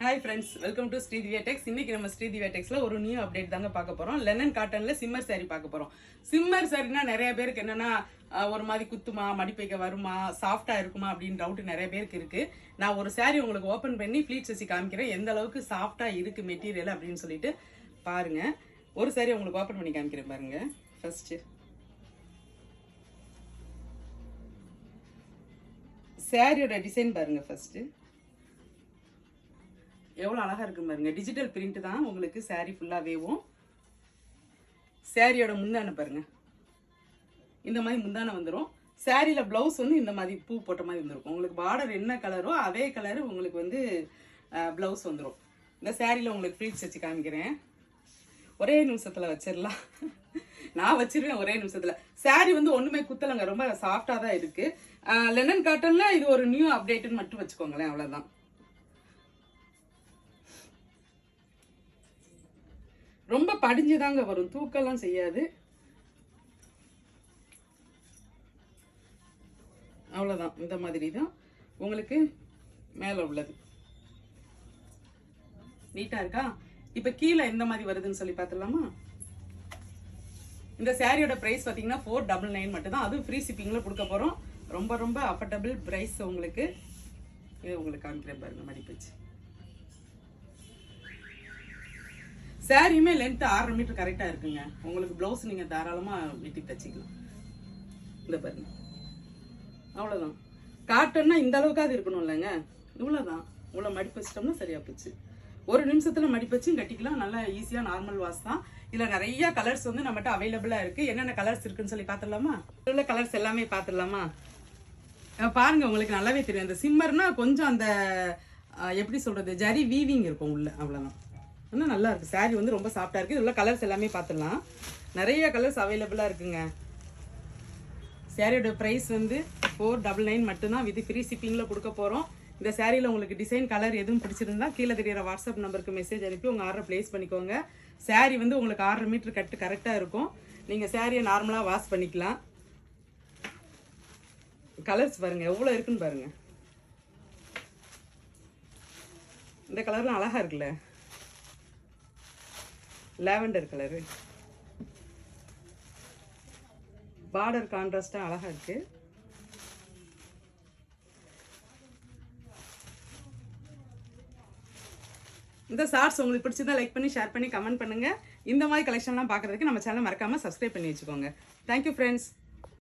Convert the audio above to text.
Hi friends, welcome to Sri Divya Tex. இன்னைக்கு நம்ம ஸ்ரீ திவ்யா டெக்ஸ்ல ஒரு நியூ அப்டேட் தாங்க பார்க்க போறோம். லெனன் காட்டன்ல சிம்மர் saree பார்க்க போறோம். சிம்மர் சாரினா நிறைய பேருக்கு என்னன்னா ஒரு மாதிரி குத்துமா, மடிப்பைக்க வருமா, சாஃப்டா இருக்குமா அப்படின்னு டவுட் நிறைய பேருக்கு இருக்கு. நான் ஒரு saree உங்களுக்கு ஓபன் பண்ணி ப்ளீட்ஸ் வச்சு காமிக்கிறேன். எந்த அளவுக்கு சாஃப்டா இருக்கு மெட்டீரியல் அப்படின்னு சொல்லிட்டு பாருங்க. ஒரு saree உங்களுக்கு ஓபன் பண்ணி காமிக்கிறேன் பாருங்க. ஃபர்ஸ்ட் சாரியோட டிசைன் பாருங்க ஃபர்ஸ்ட். எவ்வளோ அழகாக இருக்கு பாருங்க. டிஜிட்டல் பிரிண்ட் தான் உங்களுக்கு சாரீ ஃபுல்லாகவேவும். சாரியோட முந்தானை பாருங்க, இந்த மாதிரி முந்தானை வந்துடும். சாரியில் ப்ளவுஸ் வந்து இந்த மாதிரி பூ போட்ட மாதிரி வந்துருக்கும். உங்களுக்கு பார்டர் என்ன கலரோ அதே கலரு உங்களுக்கு வந்து ப்ளவுஸ் வந்துடும். இந்த சாரியில் உங்களுக்கு ப்ளீட்ஸ் வச்சு காமிக்கிறேன். ஒரே நிமிஷத்தில் வச்சிடலாம். நான் வச்சிருவேன் ஒரே நிமிஷத்தில். சாரி வந்து ஒன்றுமே குத்தலைங்க, ரொம்ப சாஃப்டாக தான் இருக்குது. லெனன் காட்டனில் இது ஒரு நியூ அப்டேட்டுன்னு மட்டும் வச்சுக்கோங்களேன், அவ்வளோதான். ரொம்ப படிஞ்சுதாங்க வரும், தூக்கெல்லாம் செய்யாது. அவ்வளோதான், இந்த மாதிரி தான் உங்களுக்கு மேலே உள்ளது. நீட்டாக இருக்கா? இப்போ கீழே எந்த மாதிரி வருதுன்னு சொல்லி பார்த்துடலாமா? இந்த சாரியோட ப்ரைஸ் பார்த்தீங்கன்னா 499 மட்டும்தான். அதுவும் ஃப்ரீ ஷிப்பிங்கில் கொடுக்க போகிறோம். ரொம்ப ரொம்ப அஃபர்டபுள் ப்ரைஸ் உங்களுக்கு. இது உங்களுக்கு காமிக்கிறேன் பாருங்க, மடிப்பச்சு. சாரியுமே லென்த் 6.5 மீட்டர் கரெக்டாக இருக்குங்க. உங்களுக்கு ப்ளவுஸ் நீங்கள் தாராளமாக வெட்டி தச்சிக்கலாம். இந்த பாருங்க, அவ்வளோதான். காட்டன்னா இந்த அளவுக்காவது இருக்கணும் இல்லைங்க, இவ்வளோதான். இவ்வளோ மடிப்பு வச்சிட்டோம்னா சரியா போச்சு. ஒரு நிமிஷத்தில் மடிப்பு வச்சும் கட்டிக்கலாம். நல்லா ஈஸியாக நார்மல் வாஷ் தான். இதில் நிறைய கலர்ஸ் வந்து நம்மகிட்ட அவைலபிளாக இருக்குது. என்னென்ன கலர்ஸ் இருக்குன்னு சொல்லி பார்த்துடலாமா? உள்ள கலர்ஸ் எல்லாமே பார்த்துடலாமா? பாருங்கள், உங்களுக்கு நல்லாவே தெரியும். அந்த சிம்மர்னா கொஞ்சம் அந்த எப்படி சொல்கிறது, ஜரி வீவிங் இருக்கும் உள்ள, அவ்வளோதான். ஆனால் நல்லா இருக்குது. சாரீ வந்து ரொம்ப சாஃப்டாக இருக்குது. இதில் கலர்ஸ் எல்லாமே பார்த்துடலாம். நிறைய கலர்ஸ் அவைலபிளாக இருக்குங்க. சாரியோட ப்ரைஸ் வந்து 499 மட்டும்தான். வித் ஃப்ரீ ஷிப்பிங்கில் கொடுக்க போகிறோம். இந்த சாரியில் உங்களுக்கு டிசைன் கலர் எதுவும் பிடிச்சிருந்தா கீழே தெரியிற வாட்ஸ்அப் நம்பருக்கு மெசேஜ் அனுப்பி உங்கள் ஆர்டர் ப்ளேஸ் பண்ணிக்கோங்க. சாரீ வந்து உங்களுக்கு 6.5 மீட்டர் கட்டு கரெக்டாக இருக்கும். நீங்கள் சாரியை நார்மலாக வாஷ் பண்ணிக்கலாம். கலர்ஸ் பாருங்கள் எவ்வளோ இருக்குன்னு பாருங்கள். இந்த கலர்லாம் அழகாக இருக்குல்ல, லாவெண்டர் கலரு. பார்டர் கான்ட்ராஸ்டாக அழகாக இருக்குது. இந்த ஷார்ட்ஸ் உங்களுக்கு பிடிச்சதா லைக் பண்ணி ஷேர் பண்ணி கமெண்ட் பண்ணுங்கள். இந்த மாதிரி கலெக்ஷன்லாம் பார்க்குறதுக்கு நம்ம சேனல் மறக்காமல் சப்ஸ்கிரைப் பண்ணி வச்சுக்கோங்க. Thank you friends.